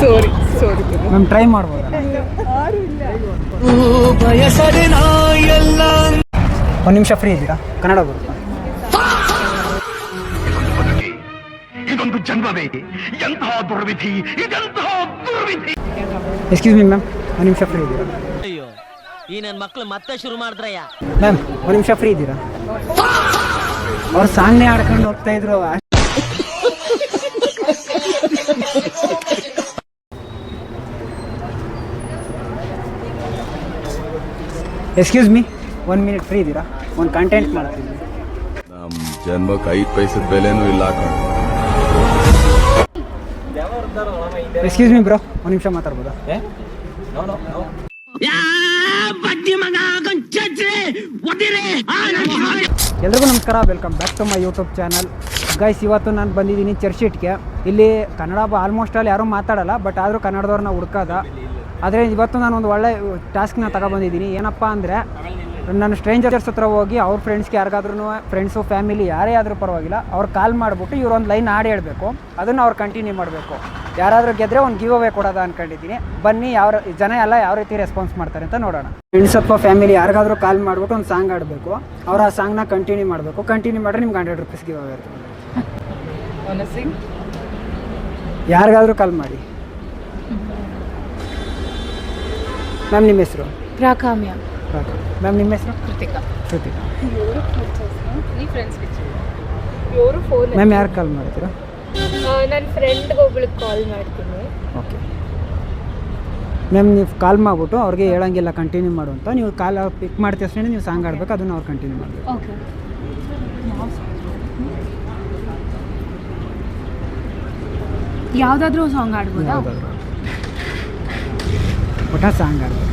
Sorry ma'am try ಮಾಡ್ಬೋದಾ? ಒಂದು ನಿಮಿಷ ಫ್ರೀ ಇದ್ದೀರಾ? ಕನ್ನಡ ಬರುತ್ತಾ? ಇದೊಂದು ಜನ್ಮವೇ, ಎಂತಹ ದುರ್ವಿಧಿ, ಇದೆಂತಹ ದುರ್ವಿಧಿ. ಎಕ್ಸ್ಕ್ಯೂಸ್ ಮಿ ಮ್ಯಾಮ್, ಒಂದು ನಿಮಿಷ ಫ್ರೀ ಇದ್ದೀರಾ? ಅಯ್ಯೋ, ಈ ನನ್ನ ಮಕ್ಕಳು ಮತ್ತೆ ಶುರು ಮಾಡಿದ್ರಯ್ಯ. ಮ್ಯಾಮ್ ಒಂದು ನಿಮಿಷ ಫ್ರೀ ಇದ್ದೀರಾ? ಅವ್ರು ಸಾಂಗ್ನೇ ಆಡ್ಕೊಂಡು ಹೋಗ್ತಾ ಇದ್ರು. ಎಕ್ಸ್ಕ್ಯೂಸ್ ಮಿ, 1 ಮಿನಿಟ್ ಫ್ರೀ ಇದ್ದೀರಾ? ಒಂದು ಕಂಟೆಂಟ್ ಮಾಡ್ತೀನಿ. ನಮ್ಮ ಜನ್ಮಕ್ಕೆ 5 ಪೈಸದ ಬೆಲೆನೂ ಇಲ್ಲ. ಎಕ್ಸ್ಕ್ಯೂಸ್ ಮಿ ಬ್ರೋ, ಒಂದು ನಿಮಿಷ ಮಾತಾಡ್ಬೋದಾ? ಎಲ್ರಿಗೂ ನಮಸ್ಕಾರ, welcome back to my YouTube channel. Guys, ಇವತ್ತು ನಾನು ಬಂದಿದ್ದೀನಿ ಚರ್ಚ್ಶೀಟ್ಗೆ. ಇಲ್ಲಿ ಕನ್ನಡ ಆಲ್ಮೋಸ್ಟ್ ಅಲ್ಲಿ ಯಾರೂ ಮಾತಾಡಲ್ಲ, ಬಟ್ ಆದರೂ ಕನ್ನಡದವ್ರನ್ನ ಹುಡ್ಕೋದ. ಆದರೆ ಇವತ್ತು ನಾನು ಒಂದು ಒಳ್ಳೆ ಟಾಸ್ಕ್ನ ತಗೊಬಂದಿದ್ದೀನಿ. ಏನಪ್ಪ ಅಂದರೆ, ನನ್ನ ಸ್ಟ್ರೇಂಜರ್ಸ್ ಹತ್ರ ಹೋಗಿ ಅವ್ರ ಫ್ರೆಂಡ್ಸ್ಗೆ ಯಾರಿಗಾದ್ರೂ, ಫ್ರೆಂಡ್ಸು ಫ್ಯಾಮಿಲಿ ಯಾರೇ ಆದರೂ ಪರವಾಗಿಲ್ಲ, ಅವ್ರು ಕಾಲ್ ಮಾಡಿಬಿಟ್ಟು ಇವ್ರೊಂದು ಲೈನ್ ಹಾಡು ಹೇಳಬೇಕು. ಅದನ್ನು ಅವ್ರು ಕಂಟಿನ್ಯೂ ಮಾಡಬೇಕು. ಯಾರಾದರೂ ಗೆದ್ದರೆ ಒಂದು ಗಿವ್ ಅವೇ ಕೊಡೋದ ಅಂದ್ಕೊಂಡಿದ್ದೀನಿ. ಬನ್ನಿ, ಜನ ಎಲ್ಲ ಯಾವ ರೀತಿ ರೆಸ್ಪಾನ್ಸ್ ಮಾಡ್ತಾರೆ ಅಂತ ನೋಡೋಣ. ಫ್ರೆಂಡ್ಸ್ ಅಥವಾ ಫ್ಯಾಮಿಲಿ ಯಾರಿಗಾದ್ರೂ ಕಾಲ್ ಮಾಡಿಬಿಟ್ಟು ಒಂದು ಸಾಂಗ್ ಆಡಬೇಕು. ಅವ್ರು ಆ ಸಾಂಗ್ನ ಕಂಟಿನ್ಯೂ ಮಾಡಬೇಕು. ಕಂಟಿನ್ಯೂ ಮಾಡಿದ್ರೆ ನಿಮ್ಗೆ 100 ರೂಪೀಸ್ ಗಿವ್ ಅವೇ ಇರ್ತದೆ. ಯಾರಿಗಾದ್ರೂ ಕಾಲ್ ಮಾಡಿ. ಮ್ಯಾಮ್ ನಿಮ್ಮ ಹೆಸರು? ಪ್ರಾಕಾಮ್ಯ. ಮ್ಯಾಮ್ ನಿಮ್ಮ ಹೆಸರು? ಕೃತಿಕಾ. ಮ್ಯಾಮ್ ಯಾರು ಕಾಲ್ ಮಾಡ್ತೀರಾ? ನನ್ನ ಫ್ರೆಂಡ್ಗೆ ಒಬ್ಳಿಗೆ ಕಾಲ್ ಮಾಡ್ತೀನಿ. ಓಕೆ ಮ್ಯಾಮ್, ನೀವು ಕಾಲ್ ಮಾಡಿಬಿಟ್ಟು ಅವ್ರಿಗೆ ಹೇಳಂಗಿಲ್ಲ ಕಂಟಿನ್ಯೂ ಮಾಡು ಅಂತ. ನೀವು ಕಾಲ್ ಪಿಕ್ ಮಾಡಿದ ತಕ್ಷಣ ನೀವು ಸಾಂಗ್ ಆಡಬೇಕು. ಅದನ್ನು ಅವ್ರು ಕಂಟಿನ್ಯೂ ಮಾಡಬೇಕು. ಓಕೆ. ಯಾವುದಾದ್ರೂ ಸಾಂಗ್ ಆಡ್ಬೋದಾ? ಯಾವುದಾದ್ರೂ ಒಟ್ಟ ಸಾಂಗ್ ಆಡಬೇಕು.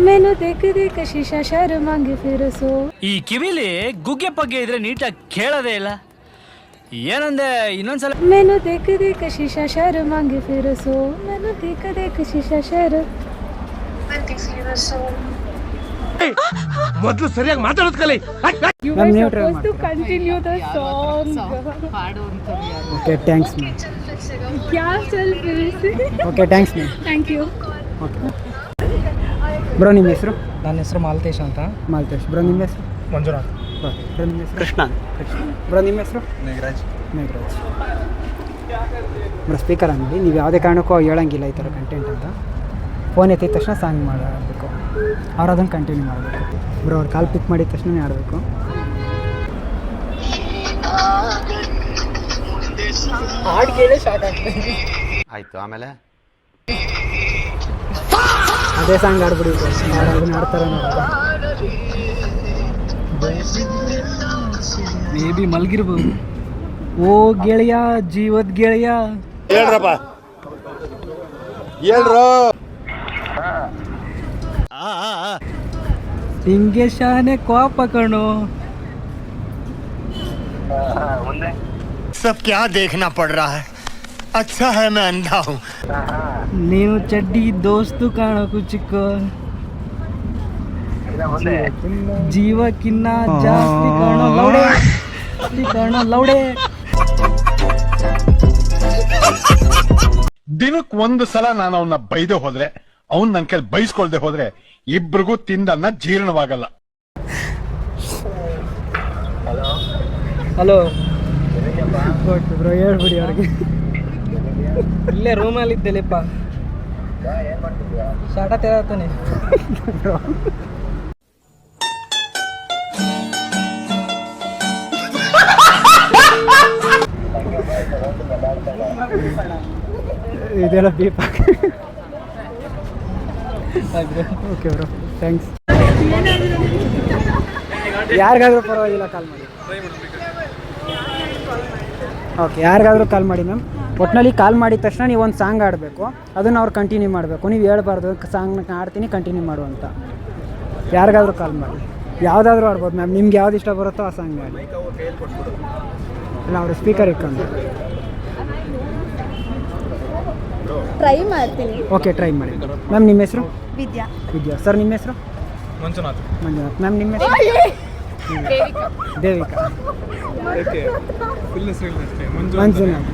मैंने देख देख शीशा शर्मांगे फिर सो. ಈ ಕಿವಿಲಿ ಗುಗ್ಗೆ ಪಗ್ಗೆ ಇದ್ರೆ ನೀಟಾಗಿ ಕೇಳೋದೇ ಇಲ್ಲ. ಏನಂದೆ ಇನ್ನೊಂದ್ಸಲ? मैंने देख देख शीशा शर्मांगे फिर सो. मैंने देख देख शीशा ಮೊದಲು ಸರಿಯಾಗಿ ಮಾತಾಡೋದು ಕಲಿ. You were supposed to continue the song. Okay, thanks ma'am. क्या चल फिर से? Okay, thanks ma'am. Thank you. Okay bro, ನಿಮ್ಮ ಹೆಸರು? ನನ್ನ ಹೆಸರು ಮಾಲ್ತೇಶ್ ಅಂತ. ಮಾಲ್ತೇಶ್. ಬ್ರೋ ನಿಮ್ಮ ಹೆಸರು? ಮಂಜುನಾಥ್. ಬ್ರೋ ನಿಮ್ಮ ಹೆಸರು? ಕೃಷ್ಣ. ಬ್ರೋ ನಿಮ್ಮ ಹೆಸರು? ಮೇಘರಾಜ್. ಬ್ರೋ ಸ್ಪೀಕರ್ ಅಂಗಡಿ. ನೀವು ಯಾವುದೇ ಕಾರಣಕ್ಕೂ ಹೇಳಂಗಿಲ್ಲ ಈ ಥರ ಕಂಟೆಂಟ್ ಅಂತ. ಫೋನ್ ಎತ್ತಿದ ತಕ್ಷಣ ಸಾಂಗ್ ಮಾಡಬೇಕು. ಅವ್ರು ಅದನ್ನು ಕಂಟಿನ್ಯೂ ಮಾಡಬೇಕು. ಬ್ರೋ ಅವ್ರು ಕಾಲ್ ಪಿಕ್ ಮಾಡಿದ ತಕ್ಷಣ ಆಡಬೇಕು. ಹಾಡು ಕೇಳಿ ಸ್ಟಾರ್ಟ್ ಆಗ್ತದೆ. ಆಯ್ತು, ಆಮೇಲೆ ಅದೇ ಸಾಂಗ್ ಆಡ್ಬಿಡಿ. ಅದನ್ನ ಆಡ್ತಾರೆ ನೋಡೋದು. May be ಮಲ್ಗಿರ್ಬೋದು. ಓ ಗೆಳೆಯ, ಜೀವದ ಗೆಳೆಯ, ಹೇಳ್ರಪ್ಪ, ಹೇಳ್ರು. ಹಿಂಗೆ ಶಾನೆ ಕೋಪ ಕಣೋ. सब क्या देखना पड़ रहा है? अच्छा है मैं अंधा हूँ. ನೀನು ಚಡ್ಡಿ ದೋಸ್ತು ಕಾಣೋಕು ಚಿಕ್ಕ, ಜೀವಕ್ಕಿನ್ನ ಜಾಸ್ತಿ ಕಾಣೋ ಲೌಡೆ, ಲೌಡೆ. ದಿನಕ್ಕೆ ಒಂದು ಸಲ ನಾನು ಅವನ್ನ ಬೈದೆ ಹೋದ್ರೆ, ಅವ್ನ್ ನನ್ ಕೈಲಿ ಬೈಸ್ಕೊಳ್ದೆ ಹೋದ್ರೆ ಇಬ್ರಿಗೂ ತಿಂದನ್ನ ಜೀರ್ಣವಾಗಲ್ಲ. ಹಲೋ ಬ್ರೋ ಹೇಳ್ಬಿಡಿ ಅವ್ರಿಗೆ. ಇಲ್ಲೇ ರೂಮಲ್ಲಿ ಇದ್ದೆಲೆಪ್ಪ. ಶಾಟ ತೆರತಾನೆ. ಇದೆಲ್ಲ ಬೀಪ್. Okay bro, thanks. ಯಾರಿಗಾದ್ರೂ ಪರವಾಗಿಲ್ಲ ಕಾಲ್ ಮಾಡಿ. ಓಕೆ, ಯಾರಿಗಾದ್ರೂ ಕಾಲ್ ಮಾಡಿ ಮ್ಯಾಮ್. ಒಟ್ಟಿನಲ್ಲಿ ಕಾಲ್ ಮಾಡಿದ ತಕ್ಷಣ ನೀವು ಒಂದು ಸಾಂಗ್ ಆಡಬೇಕು. ಅದನ್ನು ಅವ್ರು ಕಂಟಿನ್ಯೂ ಮಾಡಬೇಕು. ನೀವು ಹೇಳ್ಬಾರ್ದು ಸಾಂಗ್ನ ಆಡ್ತೀನಿ ಕಂಟಿನ್ಯೂ ಮಾಡು ಅಂತ. ಯಾರಿಗಾದ್ರೂ ಕಾಲ್ ಮಾಡಿ. ಯಾವುದಾದ್ರೂ ಆಡ್ಬೋದು ಮ್ಯಾಮ್. ನಿಮ್ಗೆ ಯಾವ್ದು ಇಷ್ಟ ಬರುತ್ತೋ ಆ ಸಾಂಗ್ ಆಡಿ. ಇಲ್ಲ, ಅವರು ಸ್ಪೀಕರ್ ಇಟ್ಕೊಂಡು. ಟ್ರೈ ಮಾಡ್ತೀನಿ. ಓಕೆ, ಟ್ರೈ ಮಾಡಿ ಮ್ಯಾಮ್. ನಿಮ್ಮ ಹೆಸರು? ವಿದ್ಯಾ. ಸರ್ ನಿಮ್ಮ ಹೆಸರು? ಮಂಜುನಾಥ್ ಮ್ಯಾಮ್ ನಿಮ್ಮ ಹೆಸರು? ದೇವಿಕಾ. ಮಂಜುನಾಥ್.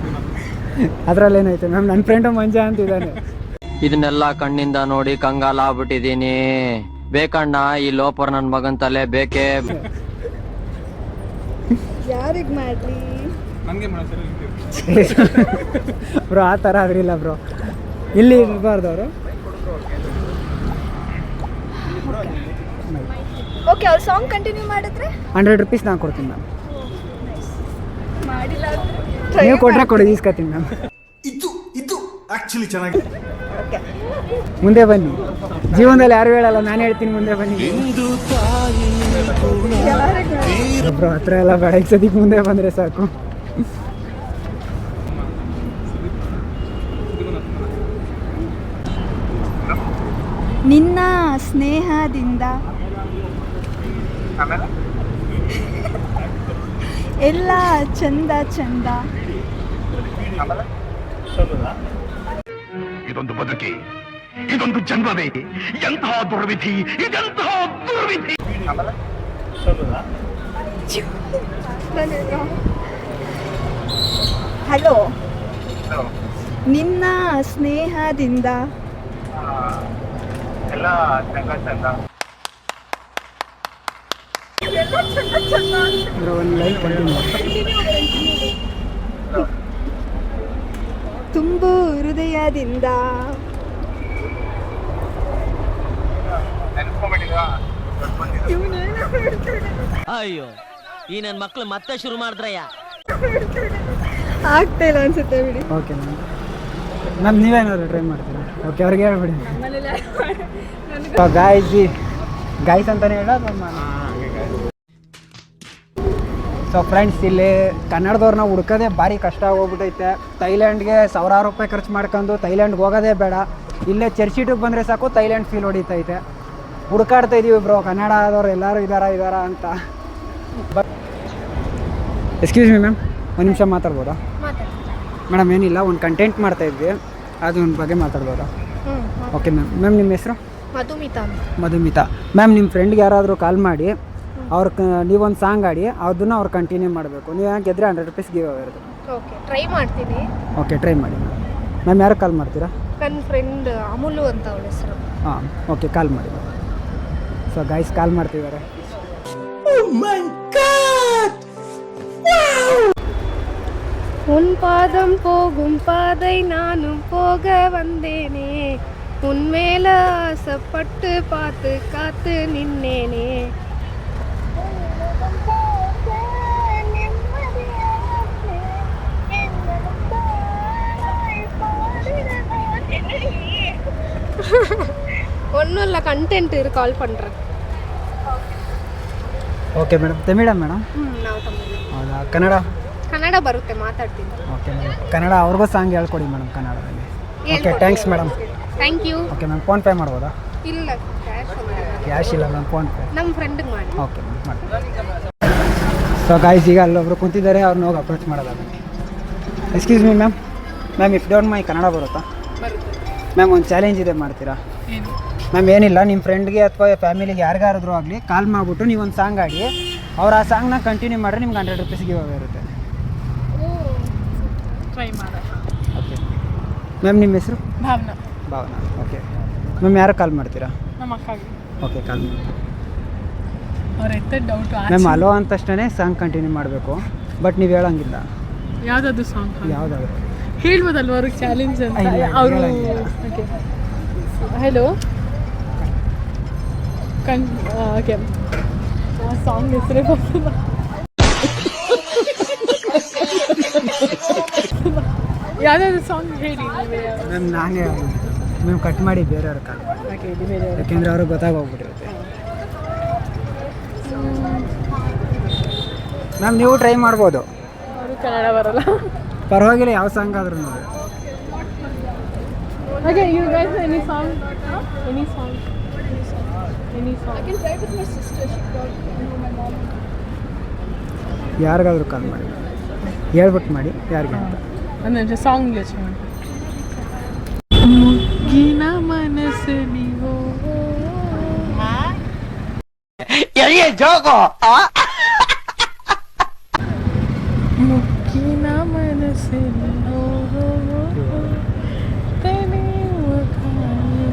ಅದರಲ್ಲೇನೈತೆ ಮ್ಯಾಮ್, ನನ್ನ ಫ್ರೆಂಡು ಮಂಜ ಅಂತಿದ್ದಾನೆ. ಇದನ್ನೆಲ್ಲ ಕಣ್ಣಿಂದ ನೋಡಿ ಕಂಗಾಲ ಆಗ್ಬಿಟ್ಟಿದೀನಿ. ಬೇಕಣ್ಣ ಈ ಲೋಪರ್ ನನ್ ಮಗನ್ ತಲೆ ಬೇಕೇ. ಯಾರಿಗೆ ಮಾಡ್ಲಿ? ಬ್ರೋ ಆ ಥರ ಆದ್ರಿಲ್ಲ ಬ್ರೋ, ಇಲ್ಲಿ ಇರಬಾರ್ದು ಅವರು. ಓಕೆ, ಅವ್ರ ಸಾಂಗ್ ಕಂಟಿನ್ಯೂ ಮಾಡಿದ್ರೆ 100 ರೂಪೀಸ್ ನಾನು ಕೊಡ್ತೀನಿ ಮ್ಯಾಮ್. ಮಾಡಿಲ್ಲ ನೀವು ಕೊಟ್ಟರೆ ಕೊಡಿ, ಈಸ್ಕೊತೀನಿ ಮ್ಯಾಮ್. ಇದು ಆಕ್ಚುಲಿ ಚೆನ್ನಾಗಿ. ಮುಂದೆ ಬನ್ನಿ, ಜೀವನದಲ್ಲಿ ಯಾರು ಹೇಳಲ್ಲ, ನಾನು ಹೇಳ್ತೀನಿ ಮುಂದೆ ಬನ್ನಿ. ಬ್ರೋ ಹತ್ರ ಎಲ್ಲ ಬೇಡ, ಈಗ ಸದ್ಯಕ್ಕೆ ಮುಂದೆ ಬಂದರೆ ಸಾಕು. ನಿನ್ನ ಸ್ನೇಹದಿಂದ ಎಲ್ಲ ಚಂದ ಚಂದ. ಇದೊಂದು ಬದುಕಿ, ಇದೊಂದು ಜನ್ಮವೇ, ಎಂತಹ ದುರ್ವಿಧಿ, ಇದೆಂತಹ ದುರ್ವಿಧಿ. ಹಲೋ, ನಿನ್ನ ಸ್ನೇಹದಿಂದ ಬ್ರೋ ಒಂದು ಲೈನ್ ಕಂಟಿನ್ಯೂ. ತುಂಬು ಹೃದಯದಿಂದ ಅಯ್ಯೋ, ಈ ನನ್ ಮಕ್ಳು ಮತ್ತೆ ಶುರು ಮಾಡಿದ್ರಯ್ಯ. ಆಗ್ತಾ ಇಲ್ಲ ಅನ್ಸುತ್ತೆ ಬಿಡಿ. Okay ma'am. ಮ್ಯಾಮ್ ನೀವೇನಾದ್ರು ಟ್ರೈ ಮಾಡ್ತೀರಾ? ಓಕೆ, ಅವ್ರಿಗೆ ಹೇಳ್ಬಿಡಿ. ಗಾಯ್ಸ್ ಅಂತಾನೆ ಹೇಳೋದು. ಸೊ ಫ್ರೆಂಡ್ಸ್, ಇಲ್ಲಿ ಕನ್ನಡದವ್ರನ್ನ ಹುಡ್ಕೋದೇ ಭಾರಿ ಕಷ್ಟ ಆಗೋಗ್ಬಿಟ್ಟೈತೆ. ಥೈಲ್ಯಾಂಡ್ಗೆ ಸಾವಿರಾರು ರೂಪಾಯಿ ಖರ್ಚು ಮಾಡ್ಕೊಂಡು ಥೈಲ್ಯಾಂಡ್ಗೆ ಹೋಗೋದೇ ಬೇಡ, ಇಲ್ಲೇ ಚರ್ಚಿಟಿಗೆ ಬಂದರೆ ಸಾಕು ಥೈಲ್ಯಾಂಡ್ ಫೀಲ್ ಹೊಡಿತೈತೆ. ಹುಡ್ಕಾಡ್ತಾ ಇದೀವಿ ಬ್ರೋ, ಕನ್ನಡದವ್ರು ಎಲ್ಲರೂ ಇದ್ದಾರಾ ಅಂತ. ಬಟ್ ಎಕ್ಸ್ಕ್ಯೂಸ್ ಮಿ ಮ್ಯಾಮ್, ಒಂದು ನಿಮಿಷ ಮಾತಾಡ್ಬೋದಾ? ಮೇಡಮ್ ಏನಿಲ್ಲ, ಒಂದು ಕಂಟೆಂಟ್ ಮಾಡ್ತಾಯಿದ್ವಿ, ಅದು ಒಂದು ಬಗ್ಗೆ ಮಾತಾಡ್ಬೋದಾ? Okay ma'am. ನಿಮ್ಮ ಹೆಸರು? ಮಧುಮಿತಾ. ಮ್ಯಾಮ್, ನಿಮ್ಮ ಫ್ರೆಂಡ್ಗೆ ಯಾರಾದರೂ ಕಾಲ್ ಮಾಡಿ ನೀವೊಂದು ಸಾಂಗ್ ಆಡಿ, ಅದನ್ನು ಅವ್ರು ಕಂಟಿನ್ಯೂ ಮಾಡಬೇಕು. ನೀವು ಯಾಕೆ ಗೆದ್ರೆ 100 ರೂಪೀಸ್ ಗಿವ್ ಅವೇ ಇರುತ್ತೆ. ಓಕೆ, ಟ್ರೈ ಮಾಡ್ತೀನಿ. ಓಕೆ, ಟ್ರೈ ಮಾಡಿ ಮ್ಯಾಮ್. ಯಾರು ಕಾಲ್ ಮಾಡ್ತೀರಾ? ನನ್ನ ಫ್ರೆಂಡ್ ಅಮೂಲು ಅಂತ ಅವಳ ಹೆಸರು. ಹಾಂ, ಓಕೆ, ಕಾಲ್ ಮಾಡಿ. ಸೊ ಗೈಸ್ ಕಾಲ್ ಮಾಡ್ತಿದ್ದಾರೆ. உன் பாதம் போகும் பாதை நானும் போக வந்தேனே, உன் மேல ஆசைப்பட்டு பார்த்து காத்து நின்னேனே. ஒன்றும் இல்லை, கண்டென்ட் கால் பண்ணுறேன். Okay madam. ತಮಿಳ ಮೇಡಮ್? ನಾವು ತಮಿಳು. ಹೌದಾ? ಕನ್ನಡ? ಕನ್ನಡ ಬರುತ್ತೆ, ಮಾತಾಡ್ತೀನಿ. Okay madam. ಕನ್ನಡ ಅವ್ರಿಗೂ ಸಾಂಗ್ ಹೇಳ್ಕೊಡಿ ಮೇಡಮ್ ಕನ್ನಡದಲ್ಲಿ. Okay, thanks madam. Thank you. Okay ma'am, PhonePe ಮಾಡ್ಬೋದಾ? ಇಲ್ಲ, ಕ್ಯಾಶ್ ಇಲ್ಲ ಮ್ಯಾಮ್, ಫೋನ್ಪೇ. ನಮ್ಮ ಫ್ರೆಂಡಿಗೆ ಮಾಡಿ. ಓಕೆ ಮ್ಯಾಮ್, ಮಾಡಿ. ಸೊ ಗಾಯ್ಸ್, ಈಗ ಅಲ್ಲೊಬ್ರು ಕುಂತಿದ್ದಾರೆ, ಅವ್ರನ್ನ ಹೋಗಿ ಅಪ್ರೋಚ್ ಮಾಡೋದಾಗುತ್ತೆ. Excuse me ma'am. Ma'am, if don't my Kannada ಬರುತ್ತಾ? ಮ್ಯಾಮ್, ಒಂದು ಚಾಲೆಂಜ್ ಇದೆ, ಮಾಡ್ತೀರಾ? ಮ್ಯಾಮ್ ಏನಿಲ್ಲ, ನಿಮ್ಮ ಫ್ರೆಂಡ್ಗೆ ಅಥವಾ ಫ್ಯಾಮಿಲಿಗೆ ಯಾರಿಗಾರಾದ್ರೂ ಆಗಲಿ ಕಾಲ್ ಮಾಡಿಬಿಟ್ಟು ನೀವೊಂದು ಸಾಂಗ್ ಆಡಿ, ಅವ್ರು ಆ ಸಾಂಗ್ನ ಕಂಟಿನ್ಯೂ ಮಾಡಿದ್ರೆ ನಿಮ್ಗೆ 100 ರೂಪೀಸ್ ಗಿವ್ ಅವೇ ಇರುತ್ತೆ. ಟ್ರೈ ಮಾಡೋಣ. ಓಕೆ ಮ್ಯಾಮ್, ನಿಮ್ಮ ಹೆಸರು? ಭಾವನಾ. ಭಾವನಾ. ಓಕೆ ಮ್ಯಾಮ್, ಯಾರು ಕಾಲ್ ಮಾಡ್ತೀರಾ? ನಮ್ಮ ಅಕ್ಕಗೆ. ಓಕೆ, ಕಾಲ್ ಮಾಡಿ. ಅವ್ರ ಎತ್ತ ಡೌಟ್. ಮ್ಯಾಮ್, ಅಲೋ ಅಂದ ತಕ್ಷಣ ಸಾಂಗ್ ಕಂಟಿನ್ಯೂ ಮಾಡಬೇಕು, ಬಟ್ ನೀವು ಹೇಳಂಗಿಲ್ಲ. ಯಾವುದಾದ್ರು ಸಾಂಗ್ ಯಾವುದಾದ್ರು ಹೇಳ್ಬೋದಲ್ವ ಅವ್ರಿಗೆ ಚಾಲೆಂಜ್ ಅಂತ. ಇಲ್ಲ, ಅವರು ಹೇಳಂಗಿಲ್ಲ. ಓಕೆ. ಹಲೋ ಓಕೆ, ಸಾಂಗ್ ಹೆಸರೇ ಬರ್ತಲ್ಲ. ಯಾವುದಾದ್ರು ಸಾಂಗ್ ಹೇಳಿ ನೀವೇ. ಮ್ಯಾಮ್, ನಾನೇ ಮ್ಯಾಮ್ ಕಟ್ ಮಾಡಿ ಬೇರೆಯವ್ರ ಕಾಲ್ ಮಾಡಿ. ಓಕೆ, ಇದು ಬೇರೆ. ಯಾಕೆಂದರೆ ಅವ್ರಿಗೆ ಗೊತ್ತಾಗೋಗ್ಬಿಟ್ಟಿರುತ್ತೆ. ಮ್ಯಾಮ್, ನೀವು ಟ್ರೈ ಮಾಡ್ಬೋದು. ಅವರು ಕನ್ನಡ ಬರಲ್ಲ. ಪರವಾಗಿಲ್ಲ, ಯಾವ ಸಾಂಗ್ ಆದ್ರೂ ನೋಡಿ. Okay, you guys know any song? Any song? Any song? I can try with my sister. She got my mom. ಯಾರಿಗಾದ್ರೂ ಕಾಲ್ ಮಾಡಿ, ಹೇಳ್ಬಿಟ್ಟು ಮಾಡಿ ಯಾರಿಗೆ ಅಂತ. ಅಂದ್ರೆ ಸಾಂಗ್ ಯೋಚನೆ ಮಾಡಿ. ಮುಗ್ಗಿನ ಮನಸ್ಸು ನೀವು ಮುಕ್ಕಿನ ಮನಸ್ಸೆಲ್ಲೋ ತನೆಯುವ ಕಾಣೆ.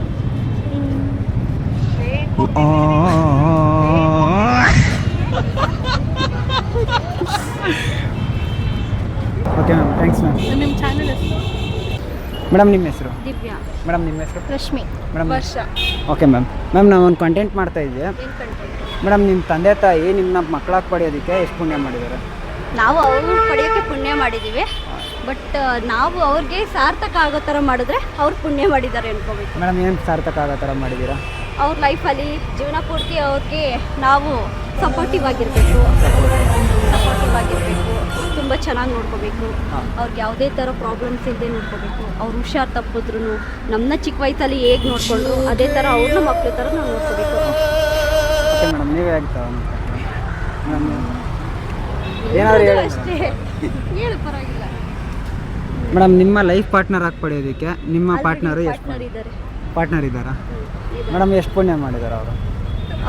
Okay ma'am, thanks ma'am. ನಿಮ್ಮ ಚಾನಲ್ ಹೆಸರು? ಮೇಡಮ್ ನಿಮ್ಮ ಹೆಸರು? ದಿವ್ಯಾ. ಮೇಡಮ್ ನಿಮ್ಮ ಹೆಸರು? ರಶ್ಮಿ. ಮೇಡಮ್ ವರ್ಷ. Okay ma'am. ಮ್ಯಾಮ್ ನಾವು ಒಂದು ಕಂಟೆಂಟ್ ಮಾಡ್ತಾ ಇದ್ವಿ ಮೇಡಮ್. ನಿಮ್ಮ ತಂದೆ ತಾಯಿ ನಿಮ್ಮನ್ನ ಮಕ್ಕಳಾಗಿ ಪಡೆಯೋದಕ್ಕೆ ಎಷ್ಟು ಪುಣ್ಯ ಮಾಡಿದ್ದಾರೆ? ನಾವು ಅವ್ರು ಪಡೆಯೋಕ್ಕೆ ಪುಣ್ಯ ಮಾಡಿದ್ದೀವಿ, ಬಟ್ ನಾವು ಅವ್ರಿಗೆ ಸಾರ್ಥಕ ಆಗೋ ಥರ ಮಾಡಿದ್ರೆ ಅವ್ರು ಪುಣ್ಯ ಮಾಡಿದ್ದಾರೆ ಅನ್ಕೋಬೇಕು. ಮೇಡಮ್ ಏನು ಸಾರ್ಥಕ ಆಗೋ ಥರ ಮಾಡಿದ್ದೀರಾ? ಅವ್ರ ಲೈಫಲ್ಲಿ ಜೀವನ ಪೂರ್ತಿ ಅವ್ರಿಗೆ ನಾವು ಸಪೋರ್ಟಿವ್ ಆಗಿರಬೇಕು, ತುಂಬ ಚೆನ್ನಾಗಿ ನೋಡ್ಕೋಬೇಕು. ಅವ್ರಿಗೆ ಯಾವುದೇ ಥರ ಪ್ರಾಬ್ಲಮ್ಸ್ ಇಲ್ಲದೆ ನೋಡ್ಕೋಬೇಕು. ಅವ್ರು ಹುಷಾರು ತಪ್ಪಿದ್ರು ನಮ್ಮನ್ನ ಚಿಕ್ಕ ವಯಸ್ಸಲ್ಲಿ ಹೇಗೆ ನೋಡಿಕೊಂಡು ಅದೇ ಥರ ಅವ್ರನ್ನ ಮಕ್ಕಳ ಥರ ನಾವು ನೋಡ್ಕೋಬೇಕು. ಓಕೆ ಮೇಡಮ್, ನೀವೇ ಆಗ್ತಾವ ಮೇಡಮ್? ಏನಾದ್ರು ಹೇಳಿ ಅಷ್ಟೇ, ಹೇಳು ಪರವಾಗಿಲ್ಲ. ಮೇಡಮ್, ನಿಮ್ಮ ಲೈಫ್ ಪಾರ್ಟ್ನರ್ ಆಗಿ ಪಡೆಯೋದಕ್ಕೆ ನಿಮ್ಮ ಪಾರ್ಟ್ನರು ಎಷ್ಟು ಪಾರ್ಟ್ನರ್ ಇದ್ದಾರೆ. ಪಾರ್ಟ್ನರ್ ಇದ್ದಾರಾ? ಮೇಡಮ್ ಎಷ್ಟು ಪುಣ್ಯ ಮಾಡಿದ್ದಾರೆ ಅವರು?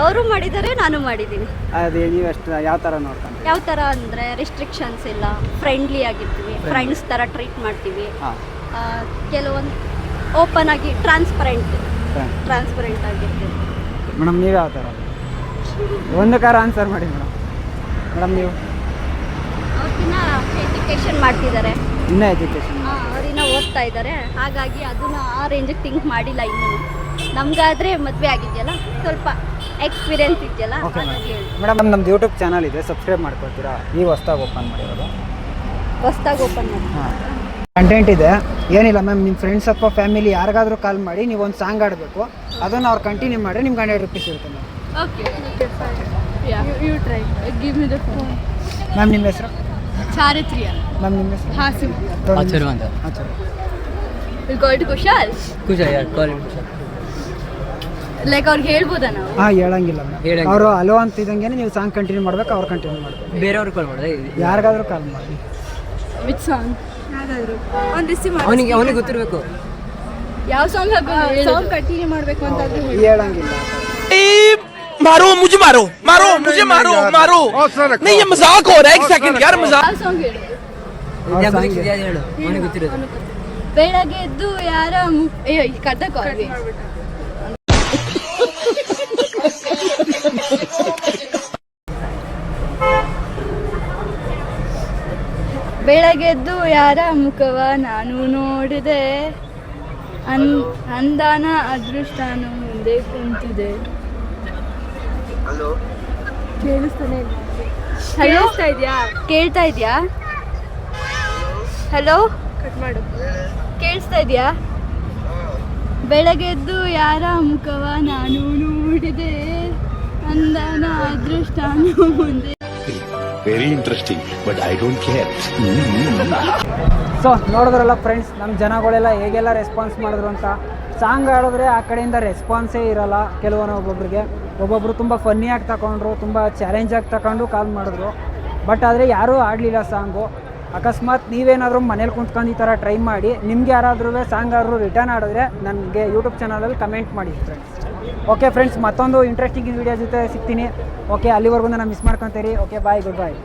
ಅವರು ಮಾಡಿದ್ದಾರೆ, ನಾನು ಮಾಡಿದ್ದೀನಿ. ಅದೇ ನೀವು ಎಷ್ಟು ಯಾವ ಥರ ನೋಡ್ಕೊಂಡು? ಯಾವ ಥರ ಅಂದರೆ ರೆಸ್ಟ್ರಿಕ್ಷನ್ಸ್ ಇಲ್ಲ, ಫ್ರೆಂಡ್ಲಿ ಆಗಿರ್ತೀವಿ, ಫ್ರೆಂಡ್ಸ್ ಥರ ಟ್ರೀಟ್ ಮಾಡ್ತೀವಿ. ಹಾಂ, ಕೆಲವೊಂದು ಓಪನ್ ಆಗಿ ಟ್ರಾನ್ಸ್ಪರೆಂಟ್ ಆಗಿರ್ತೀವಿ. ಮೇಡಮ್ ನೀವು ಯಾವ ಥರ? ಒಂದು ಕಾರ ಆನ್ಸರ್ ಮಾಡಿ ಮೇಡಮ್. ಮೇಡಮ್ ನೀವು ಅವ್ರಿಗಿನ್ನ ಎಜುಕೇಷನ್ ಮಾಡ್ತಿದ್ದಾರೆ, ಇನ್ನೂ ಎಜುಕೇಷನ್? ಅವ್ರಿನ್ನ ಓದ್ತಾ ಇದ್ದಾರೆ, ಹಾಗಾಗಿ ಅದನ್ನು ಆ ರೇಂಜಿಗೆ ಥಿಂಕ್ ಮಾಡಿಲ್ಲ ಇನ್ನೂ. ನಮಗಾದರೆ ಮದುವೆ ಆಗಿದೆಯಲ್ಲ, ಸ್ವಲ್ಪ ಎಕ್ಸ್ಪೀರಿಯನ್ಸ್ ಇದೆಯಲ್ಲ, ಓಕೆ ಹಾಗಾಗಿ ಹೇಳಿ. ಮೇಡಮ್, ನಮ್ಮದು ಯೂಟ್ಯೂಬ್ ಚಾನಲ್ ಇದೆ, ಸಬ್ಸ್ಕ್ರೈಬ್ ಮಾಡ್ಕೊಳ್ತೀರಾ? ನೀವು ಹೊಸ್ದಾಗಿ ಓಪನ್ ಮಾಡಿರೋದು? ಹೊಸ್ದಾಗಿ ಓಪನ್ ಮಾಡಿ. ಹಾಂ, ಕಂಟೆಂಟ್ ಇದೆ. ಏನಿಲ್ಲ ಮ್ಯಾಮ್, ನಿಮ್ಮ ಫ್ರೆಂಡ್ಸ್ ಅಥವಾ ಫ್ಯಾಮಿಲಿ ಯಾರಿಗಾದ್ರೂ ಕಾಲ್ ಮಾಡಿ ನೀವು ಒಂದು ಸಾಂಗ್ ಆಡಬೇಕು, ಅದನ್ನು ಅವ್ರು ಕಂಟಿನ್ಯೂ ಮಾಡಿ ನಿಮ್ಗೆ 100 ರೂಪೀಸ್ ಇರುತ್ತೆ ma'am. Okay, fine. Yeah, you try. Give me the phone. Ma'am ನಿಮ್ಮ ಹೆಸರು? ಚಾರಿತ್ರ್ಯ. ಮ್ಯಾಮ್ ನಿಮ್ಮ ಹೆಸರು? ಹಾಸಿಂ. ಆಚಾರ್ಯ. You call it Kushal? Like ಅವ್ರಿಗೆ ಹೇಳ್ಬೋದಾ ನಾವು? ಹಾಂ, ಹೇಳಂಗಿಲ್ಲ ಮ್ಯಾಮ್. ಅವರು ಅಲೋ ಅಂತಿದ್ದಂಗೆ ನೀವು ಸಾಂಗ್ ಕಂಟಿನ್ಯೂ ಮಾಡ್ಬೇಕು, ಅವ್ರು ಕಂಟಿನ್ಯೂ ಮಾಡಬೇಕು. ಬೇರೆಯವ್ರು ಕಾಲ್ ಮಾಡಿದೆ ಯಾರಿಗಾದ್ರೂ ಕಾಲ್ ಮಾಡಿ. Which song? ಯಾವ್ದಾದ್ರು ಒಂದು ರಿಸೀವ್ ಮಾಡಿ. ಅವನಿಗೆ ಗೊತ್ತಿರಬೇಕು ಯಾವ ಸಾಂಗ್ ಸಾಂಗ್ ಕಂಟಿನ್ಯೂ ಮಾಡಬೇಕು ಅಂತ ಹೇಳಂಗಿಲ್ಲ. मारो मुझे मारो मारो मुझे मारो मारो नहीं ये मजाक हो रहा है एक सेकंड यार मजाक ಯಾವ ಸಾಂಗ್ ಹೇಳಿ? ಹೇಳು, ಅವನಿಗೆ ಗೊತ್ತಿರೋದು. ಬೆಳಗ್ಗೆ ಎದ್ದು ಯಾರ ಅಯ್ಯೋ ಕದ್ದ ಕಾಲ್. ಬೆಳಗೆದ್ದು ಯಾರ ಮುಖವ ನಾನು ನೋಡಿದೆ, ಅಂದಾನ ಅದೃಷ್ಟನು ಮುಂದೆ ಕುಂತಿದೆ. ಕೇಳಿಸ್ತಾನೆ ಇಲ್ಲ. ಕೇಳಿಸ್ತಾ ಇದೆಯಾ? ಕೇಳ್ತಾ ಇದೆಯಾ? ಹಲೋ, ಕಟ್ ಮಾಡು. ಕೇಳಿಸ್ತಾ ಇದೆಯಾ? ಬೆಳಗೆದ್ದು ಯಾರ ಮುಖವ ನಾನು ನೋಡಿದೆ, ಅಂದಾನ ಅದೃಷ್ಟನು ಮುಂದೆ. Very interesting but I don't care. So ನೋಡಿದ್ರಲ್ಲ ಫ್ರೆಂಡ್ಸ್, ನಮ್ಮ ಜನಗಳೆಲ್ಲ ಹೇಗೆಲ್ಲ ರೆಸ್ಪಾನ್ಸ್ ಮಾಡಿದ್ರು ಅಂತ. ಸಾಂಗ್ ಆಡಿದ್ರೆ ಆ ಕಡೆಯಿಂದ ರೆಸ್ಪಾನ್ಸೇ ಇರೋಲ್ಲ ಒಬ್ಬೊಬ್ಬರು ತುಂಬ ಫನ್ನಿಯಾಗಿ ತಗೊಂಡ್ರು, ತುಂಬ ಚಾಲೆಂಜಾಗಿ ತಗೊಂಡು ಕಾಲ್ ಮಾಡಿದ್ರು. ಬಟ್ ಆದರೆ ಯಾರೂ ಆಡಲಿಲ್ಲ ಸಾಂಗು. ಅಕಸ್ಮಾತ್ ನೀವೇನಾದರೂ ಮನೇಲಿ ಕುಂತ್ಕೊಂಡು ಈ ಥರ ಟ್ರೈ ಮಾಡಿ, ನಿಮ್ಗೆ ಯಾರಾದ್ರೂ ಸಾಂಗ್ ಆದರೂ ರಿಟರ್ನ್ ಆಡಿದ್ರೆ ನನಗೆ ಯೂಟ್ಯೂಬ್ ಚಾನಲಲ್ಲಿ ಕಮೆಂಟ್ ಮಾಡಿ ಫ್ರೆಂಡ್ಸ್. ಓಕೆ ಫ್ರೆಂಡ್ಸ್, ಮತ್ತೊಂದು ಇಂಟ್ರೆಸ್ಟಿಂಗ್ ವೀಡಿಯೋ ಜೊತೆ ಸಿಗ್ತೀನಿ. ಓಕೆ, ಅಲ್ಲಿವರೆಗೂ ನಾನು ಮಿಸ್ ಮಾಡ್ಕೊತೀರಿ. ಓಕೆ, ಬಾಯ್, ಗುಡ್ ಬಾಯ್.